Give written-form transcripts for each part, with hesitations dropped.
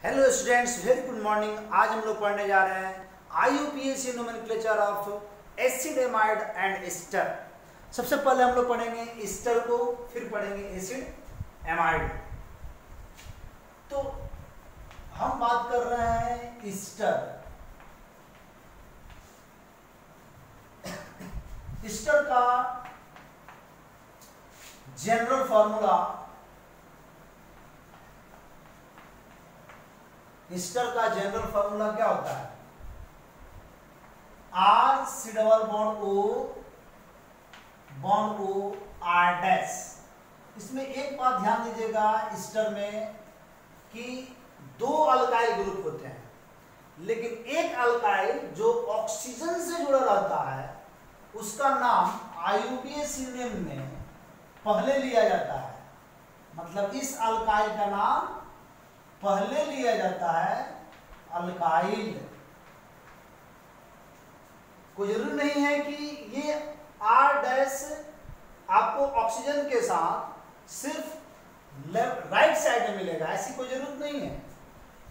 Hello students, very good morning. आज हम लोग पढ़ने जा रहे हैं IUPAC nomenclature of acid amide and ester. सबसे पहले हम लोग पढ़ेंगे एस्टर को, फिर पढ़ेंगे एसिड एमाइड। तो हम बात कर रहे हैं एस्टर। एस्टर का जनरल फॉर्मूला, एस्टर का जनरल फॉर्मूला क्या होता है? R C double bond O R dash. इसमें एक बात ध्यान दीजिएगा, एस्टर में कि दो अल्काइल ग्रुप होते हैं, लेकिन एक अल्काइल जो ऑक्सीजन से जुड़ा रहता है उसका नाम IUPAC नेम में पहले लिया जाता है। मतलब इस अल्काइल का नाम पहले लिया जाता है अल्काइल। कोई जरूरी नहीं है कि ये R डैश आपको ऑक्सीजन के साथ सिर्फ राइट साइड में मिलेगा, ऐसी कोई जरूरत नहीं है।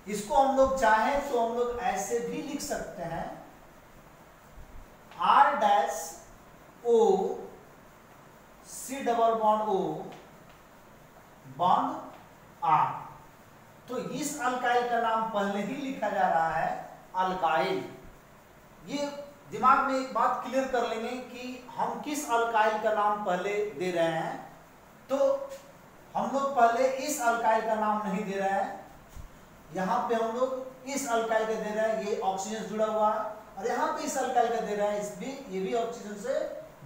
इसको हम लोग चाहें तो हम लोग ऐसे भी लिख सकते हैं, R dash O C double bond O bond R। तो इस अल्काइल का नाम पहले ही लिखा जा रहा है अल्काइल। ये दिमाग में एक बात क्लियर कर लेंगे कि हम किस अल्काइल का नाम पहले दे रहे हैं। तो हम लोग पहले इस अल्काइल का नाम नहीं दे रहे हैं, यहाँ पे हम लोग इस अल्काइल का दे रहे हैं, ये ऑक्सीजन से जुड़ा हुआ है, और यहाँ पे इस अल्काइल का दे रहे हैं, ये भी ऑक्सीजन से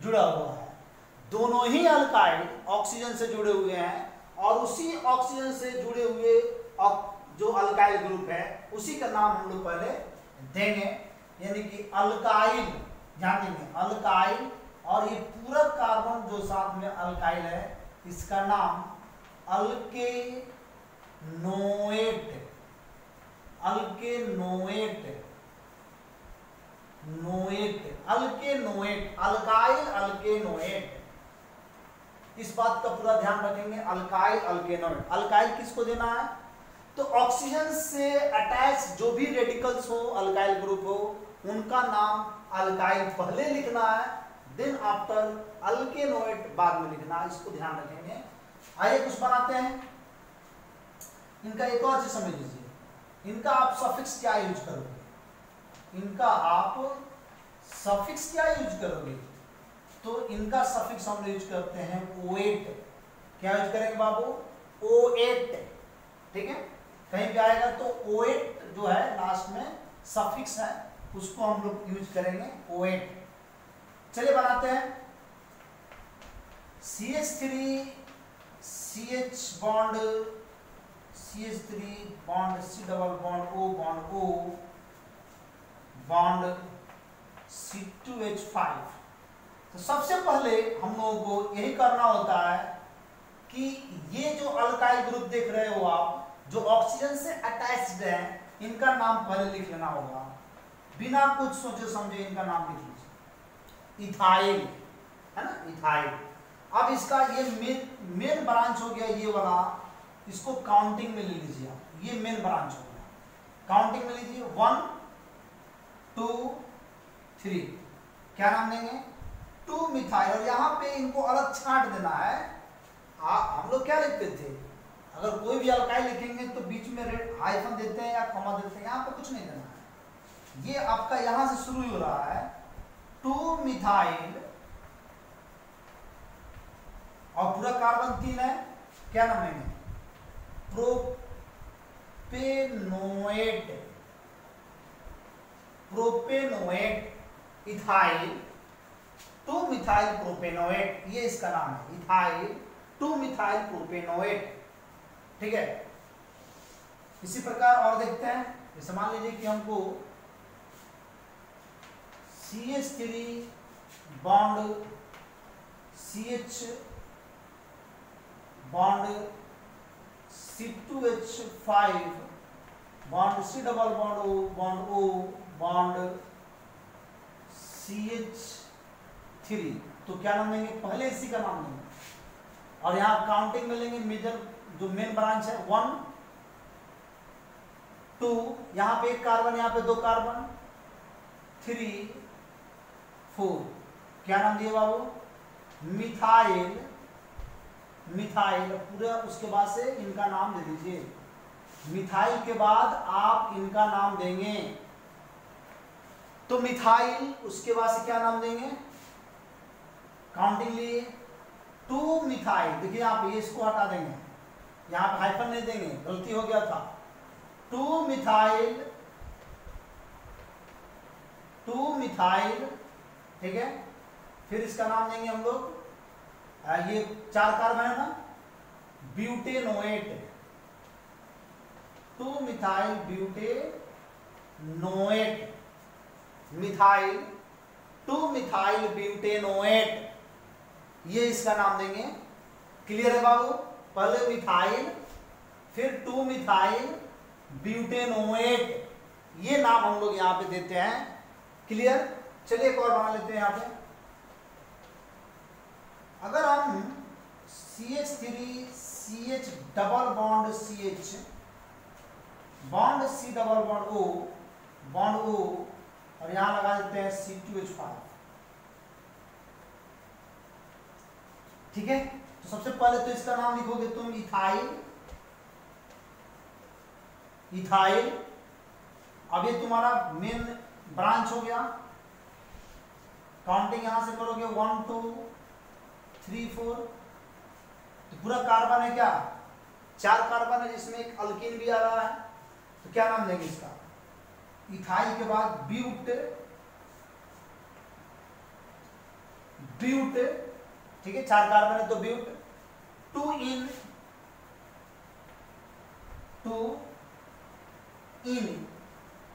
जुड़ा हुआ है। दोनों ही अल्काइल ऑक्सीजन से जुड़े हुए हैं, और उसी ऑक्सीजन से जुड़े हुए जो अल्काइल ग्रुप है उसी का नाम हम लोग पहले देंगे, यानी कि अल्काइल। ध्यान देंगे अल्काइल, और ये पूरा कार्बन जो साथ में अल्काइल है इसका नाम अल्केनोएट। अल्केनोएट, अल्केनोएट, अल्काइल अल्केनोएट। इस बात का पूरा ध्यान रखेंगे, अल्काइल अल्केनोएट। अल्काइल किसको देना है? तो ऑक्सीजन से अटैच जो भी रेडिकल्स हो, अल्काइल ग्रुप हो, उनका नाम अल्काइल पहले लिखना है, देन आफ्टर अल्केनोएट बाद में लिखना है। इसको ध्यान रखेंगे। आइए कुछ बनाते हैं। इनका एक और चीज समझ लीजिए, इनका आप सफिक्स क्या यूज करोगे? इनका आप सफिक्स क्या यूज करोगे? तो इनका सफिक्स हम यूज करते हैं O8। क्या यूज करेंगे बाबू? O8। ठीक है, कहीं भी आएगा तो O8 जो है लास्ट में सफिक्स है, उसको हम लोग यूज करेंगे O8। चलिए बनाते हैं। CH3 CH bond CH3 bond C double bond O bond C2H5। तो सबसे पहले हम लोगों को यही करना होता है कि ये जो अल्काइल ग्रुप देख रहे हो आप, जो ऑक्सीजन से अटैच्ड है, इनका नाम पहले लिख लेना होगा, बिना कुछ सोचे समझे इनका नाम लिख लीजिए। इथाइल है ना, इथाइल। अब इसका ये मेन ब्रांच हो गया ये वाला, इसको काउंटिंग में ले लीजिए आप, ये मेन ब्रांच हो गया। काउंटिंग में लीजिए 1 2 3। क्या नाम देंगे? 2 मिथाइल। और यहाँ पे इनको अलग छांट देना है। हम लोग क्या लिखते थे, अगर कोई भी अल्काइल लिखेंगे तो बीच में रेड हाइफन देते हैं या कॉमा देते हैं, यहाँ पे कुछ नहीं देना है। ये आपका यहाँ से शुरू हो रहा है 2 मिथाइल, और पूरा कार्बन 3 है। क्या नाम लेंगे? Propanoate. Propanoate ethyl 2 methyl propanoate, ये इसका नाम है, इथाइल 2 मिथाइल प्रोपेनोएट। ठीक है, इसी प्रकार और देखते हैं। जैसे मान लीजिए कि हमको CH3 bond CH bond C2H5 bond C double bond O bond CH3, तो क्या नाम लेंगे? पहले इसी का नाम लेंगे, और यहाँ काउंटिंग में लेंगे। मेजर जो मेन ब्रांच है 1 2, यहाँ पे 1 कार्बन, यहाँ पे 2 कार्बन, 3 4, क्या नाम दिए बाबू? मिथाइल। मिथाइल पूरा, उसके बाद से इनका नाम दे दीजिए। मिथाइल के बाद आप इनका नाम देंगे, तो मिथाइल, उसके बाद से क्या नाम देंगे? काउंटिंग लिए 2 मिथाइल। देखिए आप ये इसको हटा देंगे, यहाँ पे हाइफन नहीं देंगे, गलती हो गया था। 2 मिथाइल, 2 मिथाइल, ठीक है। फिर इसका नाम देंगे हम लोग, ये 4 कार्बन है ना, ब्यूटेनोएट। 2 मिथाइल ब्यूटेनोएट, मिथाइल 2 मिथाइल ब्यूटेनोएट, ये इसका नाम देंगे। क्लियर है बाबू? पहले मिथाइल, फिर 2 मिथाइल ब्यूटेनोएट, ये नाम हम लोग यहां पे देते हैं। क्लियर? चलिए एक और बना लेते हैं यहां पे। अगर हम CH3 CH double bond CH, bond C double bond O, bond O, और यहां लगा देते हैं C2H5, ठीक है। तो सबसे पहले तो इसका नाम लिखोगे तुम इथाइल, इथाइल। अब ये तुम्हारा मेन ब्रांच हो गया। काउंटिंग यहां से करोगे 1 2 3 4, तो पूरा कार्बन है क्या? 4 कार्बन है, जिसमें एक अल्कीन भी आ रहा है। तो क्या नाम देंगे इसका? इथाइल के बाद ब्यूट, ब्यूट, ठीक है, 4 कार्बन है तो ब्यूट। 2 इन, 2 इन।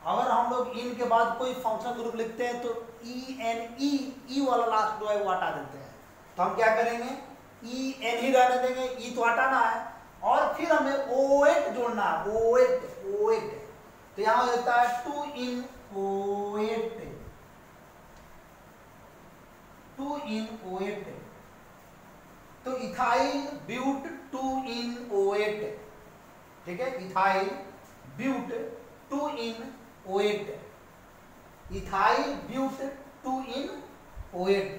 अगर हम लोग इन के बाद कोई फंक्शन ग्रुप लिखते हैं तो ई वाला लास्ट जो है वो हटा देते हैं। तो हम क्या करेंगे? EN ही रहने देंगे, ई तो हटाना है, और फिर हमें OH जोड़ना है, OH। तो यहां होता है 2 इन OH, 2 इन OH। तो इथाइल ब्यूट 2 इन OH, ठीक है। Ethyl but 2 ene OH, ethyl but 2 ene OH।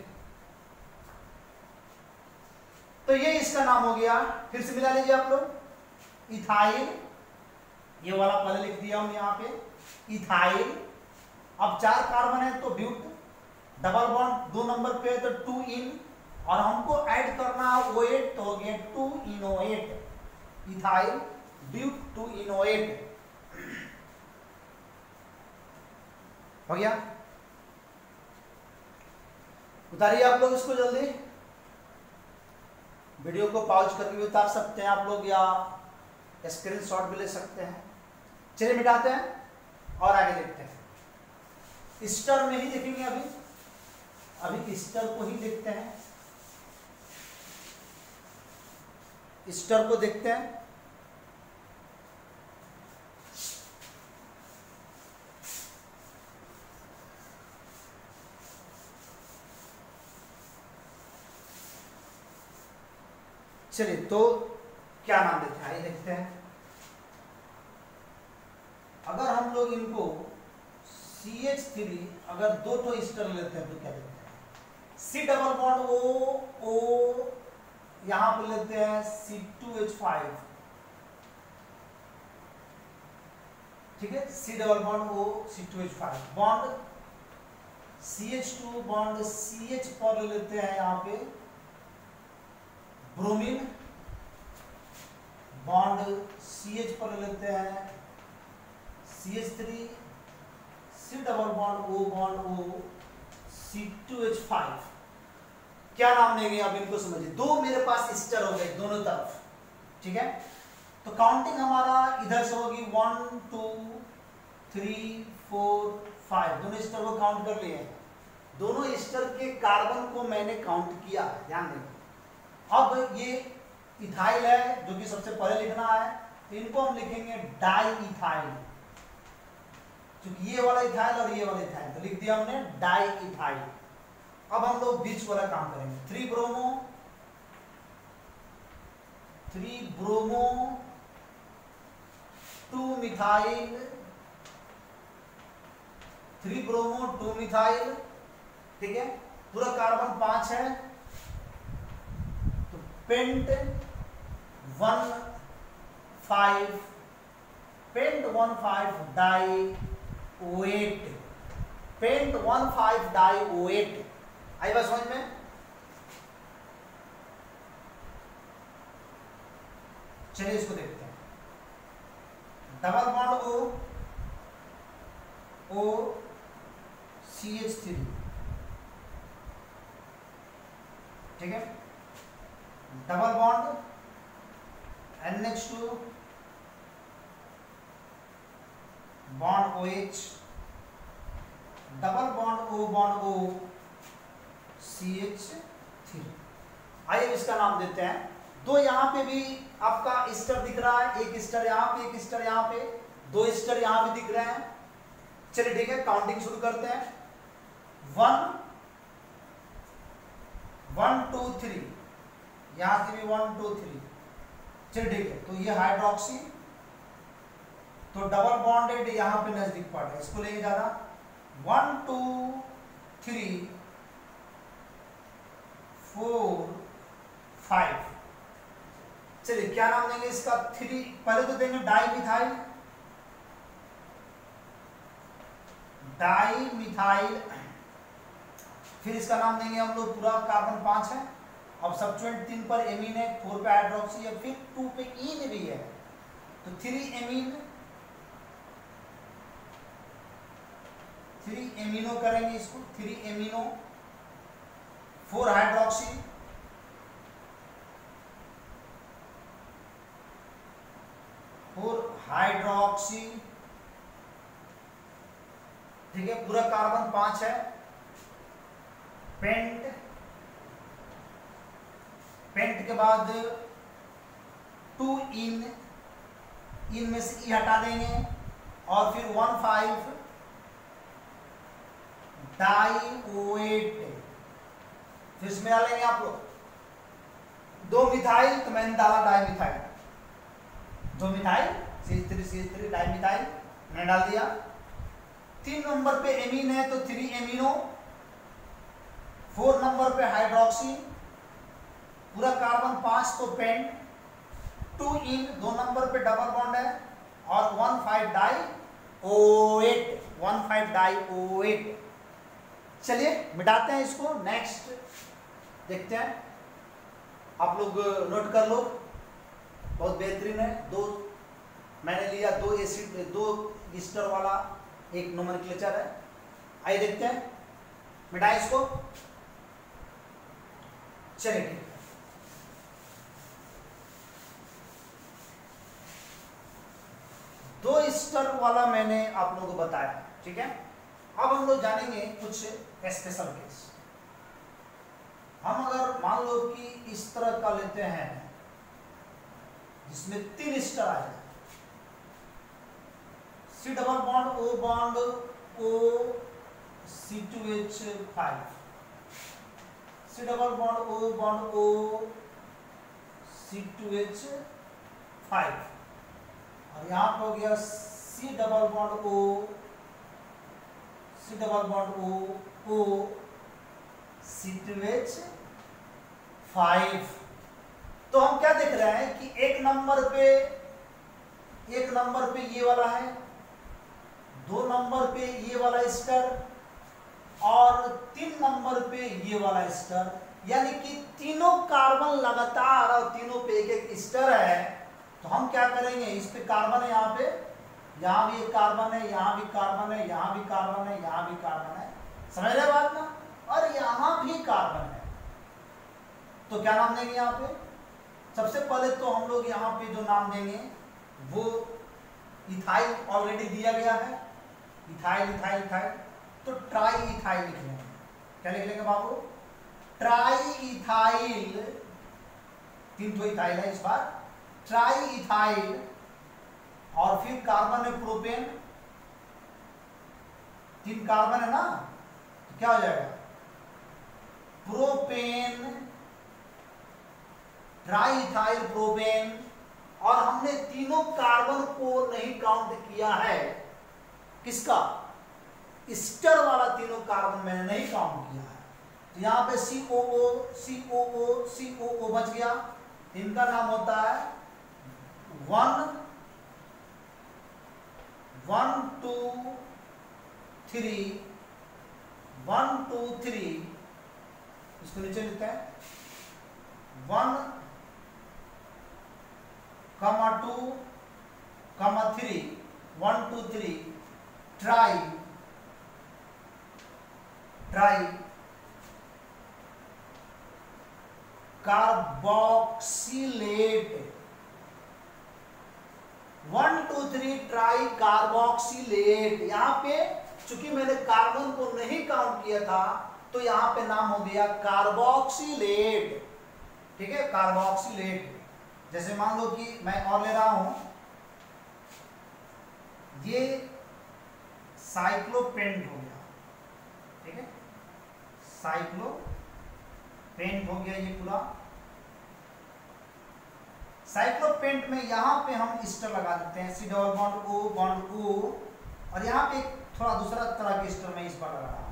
तो ये इसका नाम हो गया। फिर से मिला लीजिए आप लोग। इथाइल, ये वाला पहले लिख दिया हम यहाँ पे, इथाइल। अब 4 कार्बन है तो ब्यूट, डबल बॉन्ड 2 नंबर पे है तो 2 इन, और हमको ऐड करना है OH, तो हो गया 2 ene OH, ethyl but 2 ene OH, हो गया। उतारिए आप लोग इसको जल्दी, वीडियो को पॉज करके भी उतार सकते हैं आप लोग, या स्क्रीनशॉट भी ले सकते हैं। चलिए मिटाते हैं और आगे देखते हैं। स्टर में ही देखेंगे अभी स्टर को ही देखते हैं, स्टर को देखते हैं। चलिए तो क्या नाम देते हैं, आइए देखते हैं। अगर हम लोग इनको CH3, अगर 2 तो ईस्टर लेते हैं तो क्या देते हैं? C डबल बॉन्ड O, यहां पर लेते हैं C2H5, ठीक है। C double bond O C2H5, bond CH2 bond CH पर लेते हैं यहाँ पे ब्रोमीन, बॉन्ड CH पर लेते हैं CH3, C double bond O C2H5। क्या नाम देंगे आप इनको समझिए। 2 मेरे पास ईस्टर हो गए दोनों तरफ, ठीक है। तो काउंटिंग हमारा इधर से होगी 1 2 3 4 5, दोनों ईस्टर को काउंट कर लिए। दोनों ईस्टर के कार्बन को मैंने काउंट किया, ध्यान देंगे। अब ये इथाइल है जो कि सबसे पहले लिखना है, तो इनको हम लिखेंगे डाई इथाइल, क्योंकि ये वाला इथाइल और ये वाला इथाइल, तो लिख दिया हमने डाई इथाइल। अब हम लोग बीच वाला काम करेंगे। 3 ब्रोमो 2 मिथाइल 3 ब्रोमो 2 मिथाइल, ठीक है, पूरा कार्बन 5 है, तो pent 1,5 di OH, pent 1,5 di OH। आई बात समझ में? चलिए इसको देखते हैं। डबल बॉन्ड O CH3, ठीक है, double bond NH2 bond OH, double bond O CH3। आइए इसका नाम देते हैं। दो यहाँ पे भी आपका ईस्टर दिख रहा है, एक ईस्टर यहाँ पे, एक ईस्टर यहाँ पे, दो ईस्टर यहाँ पे दिख रहे हैं। चलिए ठीक है, काउंटिंग शुरू करते हैं। 1 1 2 3, यहां से भी 1 2 3। चलिए ठीक है, तो ये हाइड्रोक्सी, तो डबल बॉन्डेड यहां पे नजदीक पड़ रहा है, इसको लेके जाना। 1 2 3 4 5। चलिए क्या नाम देंगे इसका? 3 पहले तो देंगे डाई मिथाइल, फिर इसका नाम देंगे हम लोग, पूरा कार्बन 5 है, अब सब्स्टिट्यूएंट 3 पर एमीन है, 4 पे हाइड्रोक्सी है, फिर 2 पे ईन भी है, तो 3 एमीनो करेंगे इसको, 3 एमीनो, 4 हाइड्रोक्सी, ठीक है, पूरा कार्बन 5 है, पेंट के बाद 2 इन में से ई हटा देंगे, और फिर 1,5 डाई OH, फिर इसमें डालेंगे आप लोग 2 मिथाइल, तो मैंने डाला di methyl, 2 methyl CH3 di methyl मैंने डाल दिया। 3 नंबर पे एमीन है, तो 3 एमीनो, 4 नंबर पे हाइड्रोक्सी, पूरा कार्बन 5, तो पेंट, 2 इन, 2 नंबर पे डबल बॉन्ड है, और 1,5 डाई OH। चलिए मिटाते हैं इसको, नेक्स्ट देखते हैं। आप लोग नोट कर लो, बहुत बेहतरीन है। मैंने लिया 2 एसिड, 2 ईस्टर वाला एक नोमेनक्लेचर है। आइए देखते हैं, मिटाएं इसको। चलिए ठीक, दो ईस्टर वाला मैंने आप लोगों को बताया, ठीक है। अब हम लोग जानेंगे कुछ स्पेशल केस। हम अगर मान लो कि इस तरह का लेते हैं जिसमें 3 ईस्टर आ जाए, C double bond O bond O C2H5, C double bond O bond O C2H5, और यहाँ पे हो गया C double bond O C2H5। तो हम क्या देख रहे हैं कि एक नंबर पे ये वाला है, 2 नंबर पे ये वाला ईस्टर, और 3 नंबर पे ये वाला ईस्टर, यानी कि तीनों कार्बन लगातार और तीनों पे एक एक ईस्टर है। तो हम क्या करेंगे, इस पे कार्बन है, यहाँ भी एक कार्बन है, यहाँ भी कार्बन है, यहाँ भी कार्बन है, यहाँ भी कार्बन है, समझ रहे बात ना, और यहाँ भी कार्बन है। तो क्या नाम देंगे यहाँ पे? सबसे पहले तो हम लोग यहाँ पे जो नाम देंगे वो इथाइल ऑलरेडी दिया गया है, इथाइल, तो ट्राई इथाइल लिख लेंगे। क्या लिख लेंगे बाबू? ट्राई इथाइल, 3 तो इथाइल है इस बार, ट्राई इथाइल, और फिर कार्बन है प्रोपेन, 3 कार्बन है ना, तो क्या हो जाएगा? Propane, try ethyl propane. और हमने तीनों कार्बन को नहीं काउंट किया है, किसका? स्टर वाला तीनों कार्बन मैंने नहीं काउंट किया है। तो यहाँ पे COO COO COO बच गया। इनका नाम होता है 1 2 3 1 2 3, इसको नीचे लिखते हैं 1, 2, 3 1 2 3 ट्राई कार्बोक्सिलेट 1 2 3 ट्राई कार्बोक्सिलेट। यहां पे चूंकि मैंने कार्बन को नहीं काउंट किया था तो यहां पे नाम हो गया कार्बोक्सिलेट। ठीक है, कार्बोक्सिलेट। जैसे मान लो कि मैं और ले रहा हूं, ये साइक्लोपेंट हो गया। ठीक है, साइक्लोपेंट हो गया ये पूरा। साइक्लोपेंट में यहां पे हम स्टर लगा देते हैं, C डबल बॉन्ड O, और यहां पे थोड़ा दूसरा तरह के स्टर मैं इस बार लगा रहा हूं।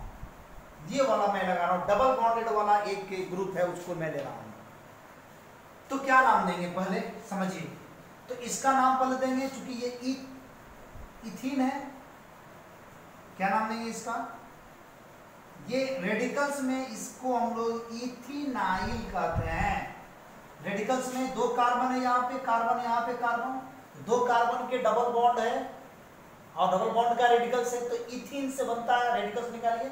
ये वाला मैं लगा रहा हूं, डबल बॉन्डेड वाला एक ग्रुप है उसको मैं ले रहा हूं। तो क्या नाम देंगे पहले समझिए। तो इसका नाम पहले देंगे, चूंकि ये इथीन है, क्या नाम देंगे इसका? ये रेडिकल्स में इसको हम लोग इथिनाइल कहते हैं। रेडिकल्स में 2 कार्बन है, यहाँ पे कार्बन, यहाँ पे कार्बन, 2 कार्बन के डबल बॉन्ड है और डबल बॉन्ड का रेडिकल्स है, तो इथीन से बनता है। रेडिकल्स निकालिए,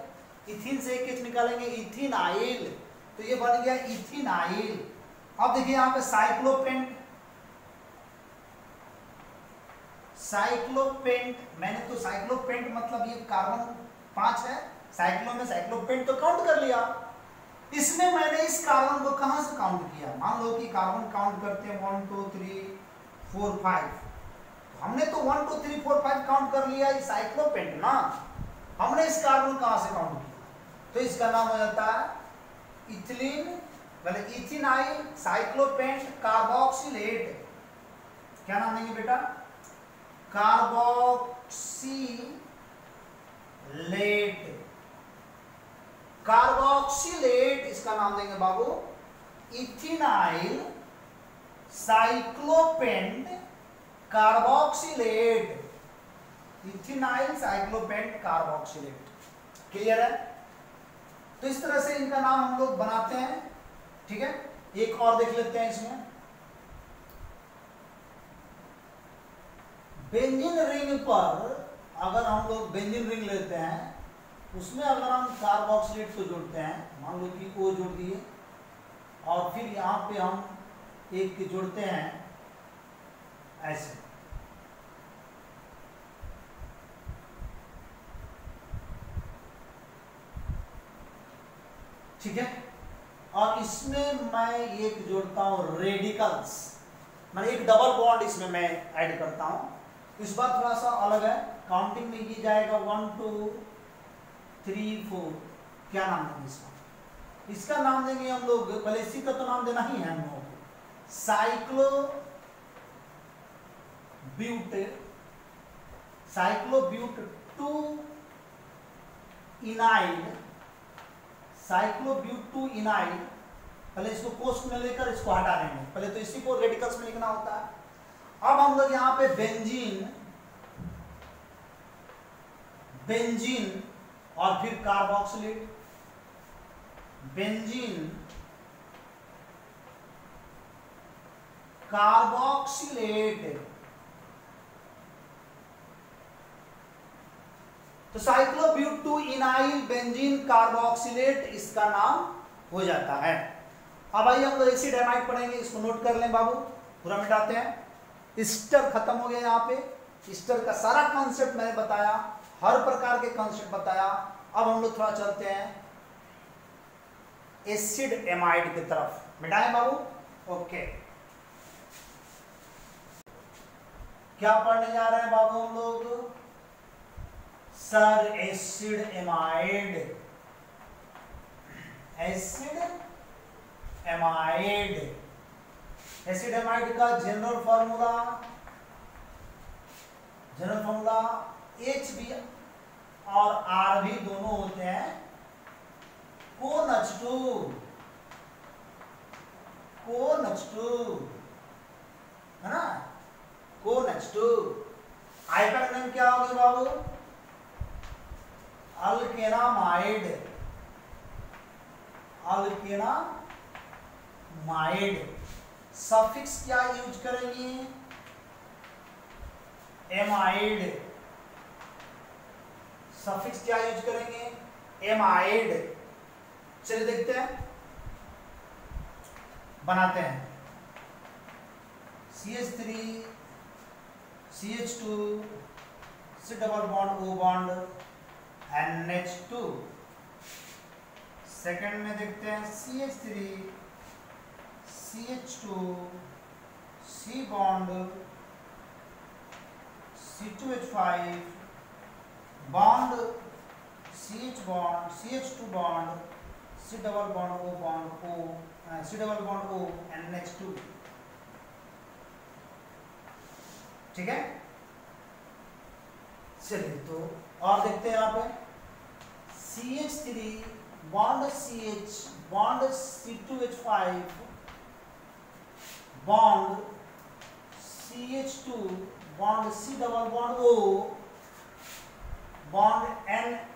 इथीन से एक निकालेंगे इथिनाइल, तो ये बन गया इथिनाइल। अब देखिए यहाँ पे साइक्लोपेंट, मैंने तो साइक्लोपेंट मतलब ये कार्बन 5 है, साइक्लो में साइक्लोपेंट तो काउंट कर लिया। इसमें मैंने इस कार्बन को कहां से काउंट किया? मान लो कि कार्बन काउंट करते हैं 1 2 3 4 5, हमने तो 1 2 3 4 5 काउंट कर लिया, ये साइक्लोपेंट ना। हमने इस कार्बन कहां से काउंट किया? तो इसका नाम हो जाता है इथिलीन, मतलब इथिनाइल साइक्लोपेंट कार्बोक्सिलेट। क्या नाम देंगे बेटा? कार्बोक्सिलेट। कार्बोक्सिलेट इसका नाम देंगे बाबू इथिनाइल साइक्लोपेंट कार्बोक्सिलेट। इथिनाइल साइक्लोपेंट कार्बोक्सिलेट। क्लियर है? तो इस तरह से इनका नाम हम लोग बनाते हैं। ठीक है, एक और देख लेते हैं इसमें। बेंजीन रिंग पर अगर हम लोग बेंजीन रिंग लेते हैं, उसमें अगर हम कार्बोक्सिलेट को जोड़ते हैं, मान लो कि O जोड़ दिए और फिर यहाँ पे हम एक जोड़ते हैं ऐसे, ठीक है, और इसमें मैं एक जोड़ता हूं रेडिकल्स, मैं एक डबल बॉन्ड इसमें मैं ऐड करता हूं। इस बार थोड़ा सा अलग है, काउंटिंग में की जाएगा 1 2 3 4। क्या नाम देंगे इसका? इसका नाम देंगे हम लोग, पहले इसी का तो नाम देना ही है हम लोगों को, साइक्लोब्यूट 2 इनाइल, साइक्लोब्यूट 2 इनाइल। पहले इसको कोष्ठ में लेकर इसको हटा देंगे, पहले तो इसी को रेडिकल्स में लिखना होता है। अब हम लोग यहाँ पे बेंजीन और फिर कार्बोक्सिलेट, बेंजीन कार्बोक्सिलेट। तो साइक्लोब्यूट 2 इनाइल बेंजीन कार्बोक्सिलेट इसका नाम हो जाता है। अब आइए हम लोग एसिड एमाइड पढ़ेंगे, इसको नोट कर लें बाबू, पूरा मिटाते हैं। स्टर खत्म हो गया, यहाँ पे स्टर का सारा कॉन्सेप्ट मैंने बताया, हर प्रकार के कॉन्सेप्ट बताया। अब हम लोग थोड़ा चलते हैं एसिड एमाइड की तरफ। मिटाएं बाबू? ओके, क्या पढ़ने जा रहे हैं बाबू हम लोग? Sir acid amide, acid amide. Acid amide का जनरल फार्मूला, HB और आर भी दोनों होते हैं कोNH2, है ना, कोNH2। आइपैक नेम क्या होगी बाबू? अल्केनामाइड, अल्केनामाइड। सफिक्स क्या यूज करेंगे? एमाइड। सफिक्स क्या यूज करेंगे? एमाइड। चलिए देखते हैं, बनाते हैं। CH3 CH2 C double bond O bond NH2। Second में देखते हैं CH3 CH2 C bond C2H5 bond CH bond CH2 bond C double bond O bond O C double bond O NH2। ठीक है, चलिए तो और देखते हैं यहाँ पे CH3 bond CH bond C2H5 bond CH2 bond C double bond O bond NH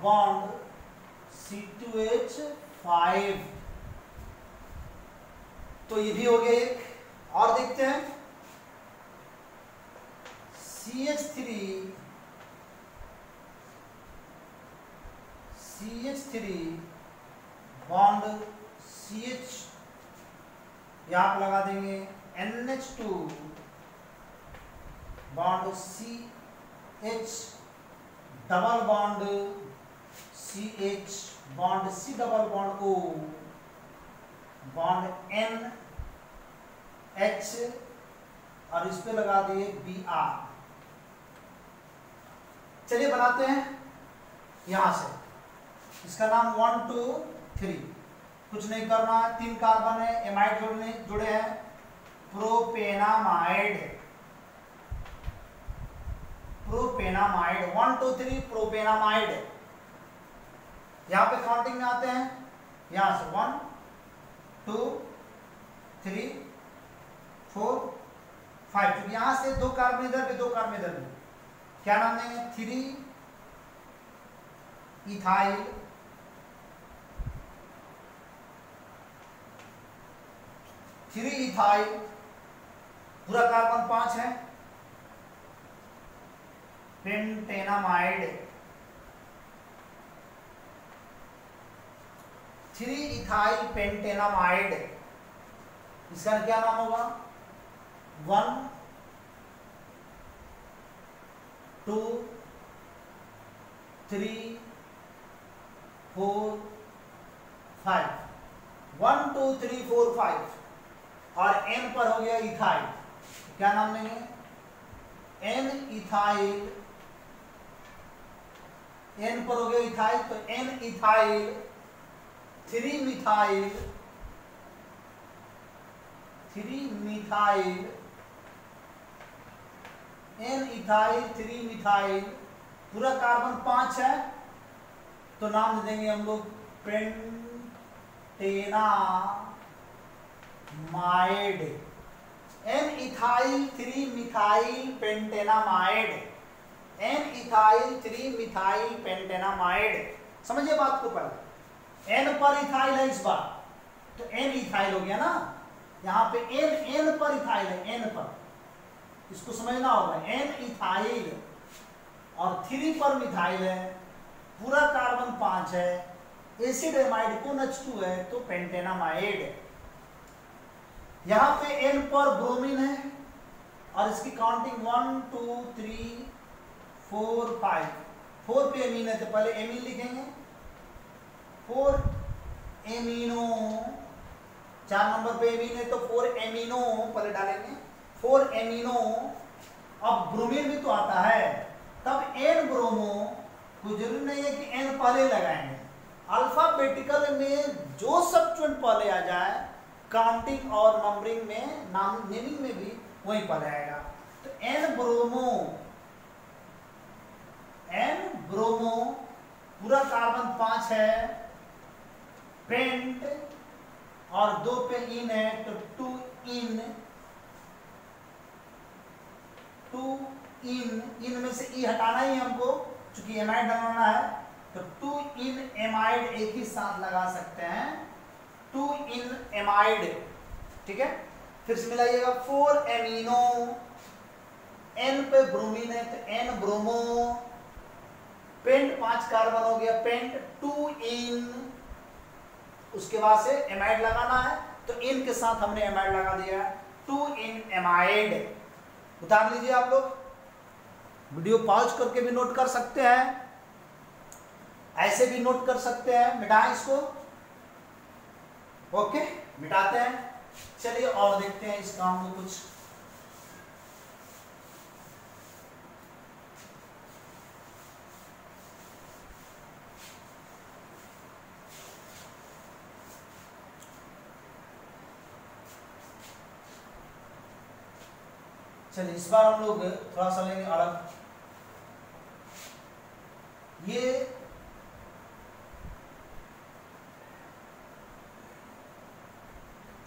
bond C2H5। तो ये भी हो गया एक। और देखते हैं CH3 बॉन्ड CH, यहां पर लगा देंगे NH2 bond CH double bond CH bond C double bond O bond NH और इस पे लगा दिए Br। चलिए बनाते हैं यहां से। इसका नाम 1 2 3, कुछ नहीं करना है। 3 कार्बन है, एमाइड जुड़े हैं, प्रोपेनामाइड। 1 2 3 प्रोपेनामाइड। यहां पे काउंटिंग में आते हैं, यहां से 1 2 3 4 5। तो यहां से 2 कार्बन इधर भी, 2 कार्बन इधर भी। क्या नाम देंगे? 3 इथाइल पूरा कार्बन 5 है। पेंटेनामाइड 3 इथाइल पेंटेनामाइड। इसका क्या नाम होगा? 1 2 3 4 5। 1 2 3 4 5 और N पर हो गया इथाइल। क्या नाम लेंगे? N ethyl. N पर हो गया इथाइल, तो N ethyl 3 methyl N ethyl 3 methyl. पूरा कार्बन 5 है, तो नाम देंगे हम लोग pentanamide. N ethyl 3 methyl pentanamide. N ethyl 3 methyl pentanamide. समझिए बात को पहले। N पर इथाइल है इस बार, तो N इथाइल हो गया ना। यहां पे N पर इथाइल है, N पर, इसको समझना होगा। N इथाइल और 3 पर मिथाइल है, पूरा कार्बन 5 है, एसिड एमाइड कोNH2 है, तो पेंटेनामाइड। यहां पे N पर ब्रोमीन है और इसकी काउंटिंग 1 2 3 4 5। 4 पे एमीन है, तो पहले एमीन लिखेंगे। 4 एमीनो, 4 नंबर पे एमीन है, तो 4 एमीनो पहले डालेंगे। 4 एमीनो। अब ब्रोमीन भी तो आता है, तब N ब्रोमो। कोई जरूरी नहीं है कि N पहले लगाएंगे। अल्फाबेटिकल में जो सब्स्टिट्यूएंट पहले आ जाए, काउंटिंग और नंबरिंग में, नेमिंग में भी वही पहले आएगा। तो तो एन ब्रोमो पूरा कार्बन 5 है, पेंट और 2 पे इन है तो 2 इन में से ई हटाना ही हमको, चूंकि एमाइड बनाना है तो 2 इन एमाइड एक ही साथ लगा सकते हैं, 2 इन एमाइड, ठीक है। फिर से मिलाइएगा 4 एमिनो, एन पे ब्रोमीन है तो एन ब्रोमो, पेंट 5 कार्बन हो गया, पेंट 2 इन, उसके बाद से एमाइड लगाना है तो इन के साथ हमने एमाइड लगा दिया, 2 इन एमाइड। उतार लीजिए आप लोग, वीडियो पॉज करके भी नोट कर सकते हैं, ऐसे भी नोट कर सकते हैं। मिटाएं इसको, ओके मिटाते हैं। चलिए और देखते हैं इस काम को कुछ। चलिए इस बार हम लोग थोड़ा सा लेंगे अलग, ये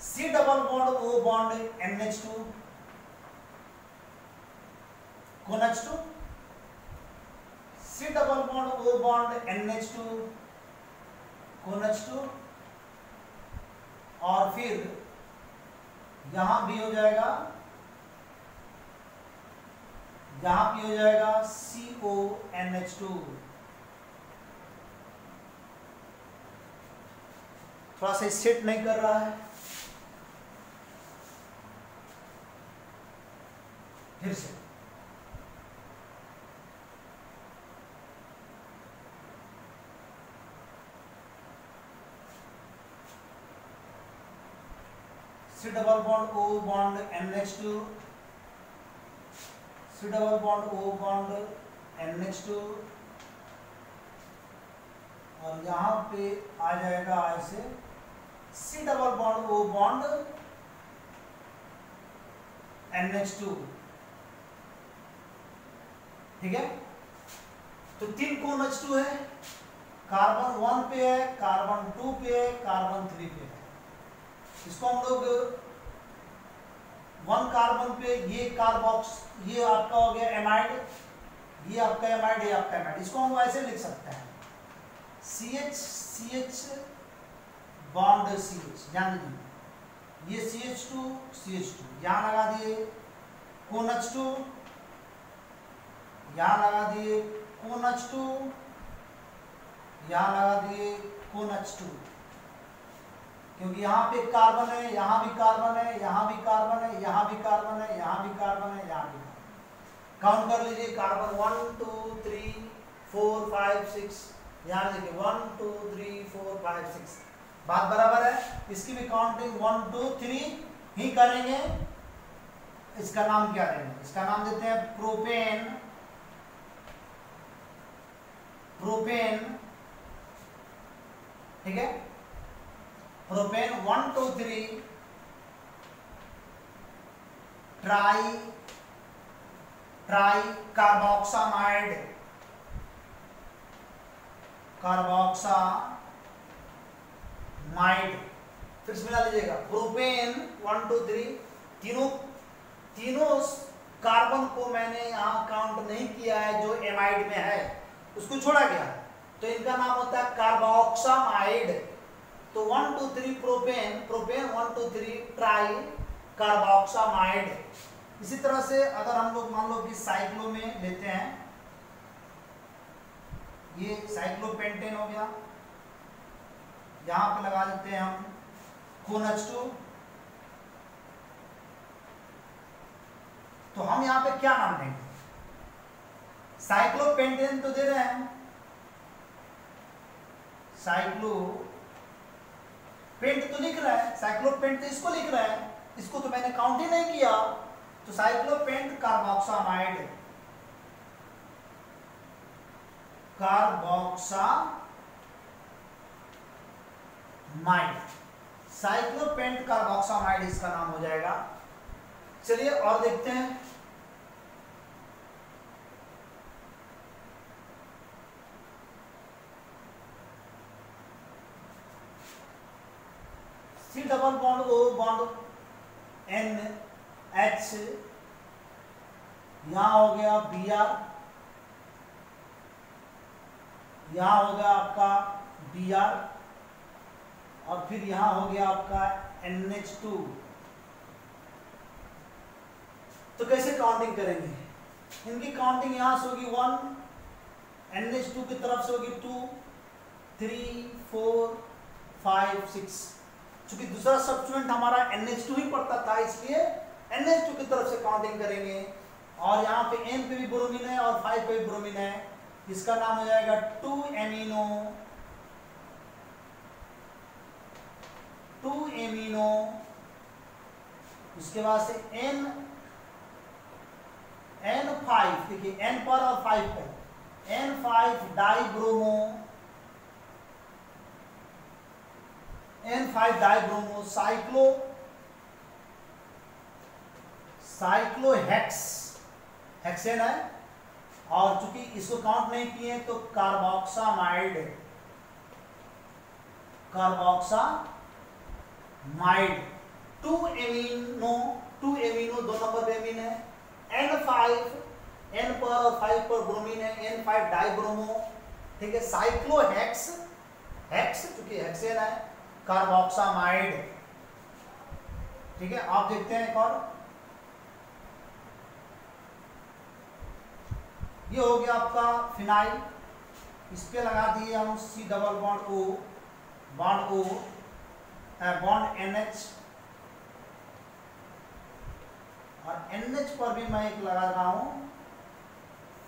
C double bond O bond NH2 CONH2, C double bond O bond NH2 CONH2, और फिर यहां भी हो जाएगा, यहां भी हो जाएगा CONH2। थोड़ा सा सेट नहीं कर रहा है, फिर से C double bond O bond NH2, C double bond O bond NH2, और यहां पे आ जाएगा ऐसे C double bond O bond NH2, ठीक है। तो 3 CONH2 है, कार्बन 1 पे है, कार्बन 2 पे है, कार्बन 3 पे है। इसको हम लोग 1 कार्बन पे ये कार्बोक्स, ये आपका हो गया एमाइड, ये आपका एमाइड, ये आपका एमाइड, इसको हम ऐसे लिख सकते हैं CH बॉन्ड CH, ध्यान दीजिए ये CH2 यहां लगा दिए, CONH2 यहां लगा दिए, CONH2 यहां लगा दिए, CONH2, क्योंकि यहाँ पे कार्बन है, यहाँ भी कार्बन है, यहाँ भी कार्बन है, यहाँ भी कार्बन है, यहाँ भी कार्बन है, यहाँ भी कार्बन। काउंट कर लीजिए, कार्बन 1 2 3 4 5 6, यहाँ देखिए 1 2 3 4 5 6, बात बराबर है। इसकी भी काउंटिंग 1 2 3 ही करेंगे। इसका नाम क्या देंगे? इसका नाम देते हैं प्रोपेन, ठीक है। प्रोपेन 1 2 3 ट्राई कार्बोक्सामाइड, फिर से मिला लीजिएगा, प्रोपेन 1 2 3, तीनों कार्बन को मैंने यहाँ काउंट नहीं किया है, जो एमाइड में है उसको छोड़ा गया, तो इनका नाम होता है कार्बोक्सामाइड। तो 1 2 3 प्रोपेन 1 2 3 ट्राई कार्बोक्सामाइड। इसी तरह से अगर हम लोग मान लो कि साइक्लो में लेते हैं, ये साइक्लोपेंटेन हो गया, यहां पे लगा देते हैं हम CONH2, तो हम यहां पे क्या नाम देंगे? साइक्लोपेंटेन तो दे रहे हैं, साइक्लो पेंट तो लिख रहा है, साइक्लोपेंट तो इसको लिख रहा है, इसको तो मैंने काउंट ही नहीं किया, तो साइक्लोपेंट कार्बोक्सामाइड, साइक्लोपेंट कार्बोक्सामाइड इसका नाम हो जाएगा। चलिए और देखते हैं, double bond O bond N H, यहां हो गया बी आर, यहां हो गया आपका बी आर, और फिर यहां हो गया आपका NH2। तो कैसे काउंटिंग करेंगे? इनकी काउंटिंग यहां से होगी 1, NH2 की तरफ से होगी 2, 3, 4, 5, 6। चूंकि दूसरा सब्स्टिट्यूएंट हमारा NH2 ही पड़ता था, इसलिए NH2 की तरफ से काउंटिंग करेंगे। और यहाँ पे N पे भी ब्रोमीन है और 5 पे भी ब्रोमीन है, इसका नाम हो जाएगा 2 एमिनो, 2 एमिनो। उसके बाद से N5, देखिए N पर और 5 पर, N5 dibromo, N5 dibromo साइक्लोहेक्स, hexane है। और चूंकि इसको काउंट नहीं किए तो carboxamide, carboxamide 2 amino, 2 amino 2 number पे एमीन है। N5, N पर और 5 पर ब्रोमीन है, N5 डाइब्रोमो, ठीक है। साइक्लोहेक्स, हेक्स चूंकि हेक्सेन है, कार्बोक्सामाइड, ठीक है। आप देखते हैं एक और, ये हो गया आपका फिनाइल, इस पे लगा दिए हम C double bond O, bond NH, और NH पर भी मैं एक लगा रहा हूं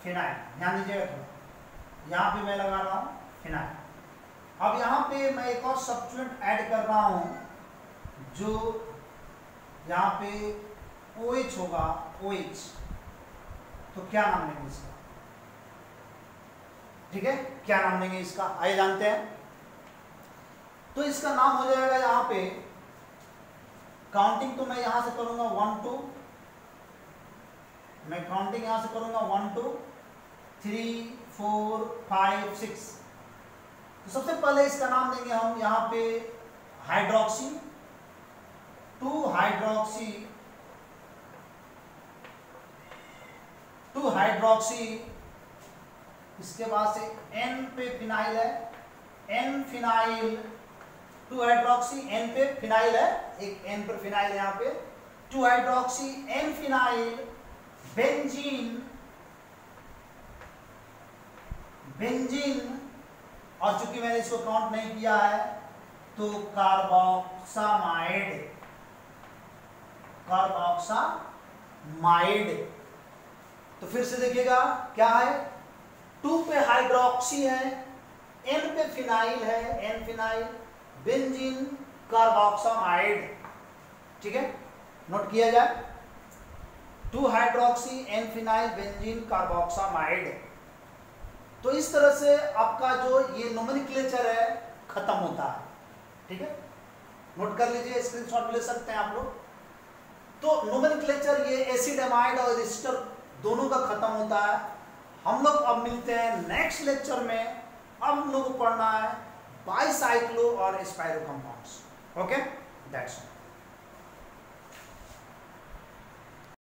फिनाइल। ध्यान दीजिएगा थोड़ा, यहां पे मैं लगा रहा हूं फिनाइल। अब यहां पे मैं एक और सब्स्टिट्यूएंट ऐड कर रहा हूं, जो यहां पे OH होगा, OH। तो क्या नाम लेंगे इसका? ठीक है, क्या नाम लेंगे इसका, आइए जानते हैं। तो इसका नाम हो जाएगा यहां पे, काउंटिंग तो मैं यहां से करूंगा 1 2, मैं काउंटिंग यहां से करूंगा 1 2 3 4 5 6। तो सबसे पहले इसका नाम देंगे हम यहां पे हाइड्रोक्सी, 2 हाइड्रोक्सी। इसके बाद से N पे फिनाइल है, N फिनाइल, 2 हाइड्रोक्सी, N पे फिनाइल है, एक N पर फिनाइल है यहाँ पे, 2 हाइड्रोक्सी N फिनाइल बेंजीन, और चूंकि मैंने इसको काउंट नहीं किया है तो कार्बोक्सामाइड। तो फिर से देखिएगा क्या है, 2 पे हाइड्रोक्सी है, N पे फिनाइल है, N फिनाइल, बेंजीन, कार्बोक्सामाइड, ठीक है, नोट किया जाए, 2 hydroxy N phenyl benzene carboxamide. तो इस तरह से आपका जो ये नोमेनक्लेचर है खत्म होता है, ठीक है, नोट कर लीजिए, स्क्रीनशॉट ले सकते हैं आप लोग। तो नोमेनक्लेचर ये एसिड एमाइड और एस्टर दोनों का खत्म होता है। हम लोग अब मिलते हैं नेक्स्ट लेक्चर में। अब हम लोग को पढ़ना है बाईसाइक्लो और spiro compounds. Okay, that's all.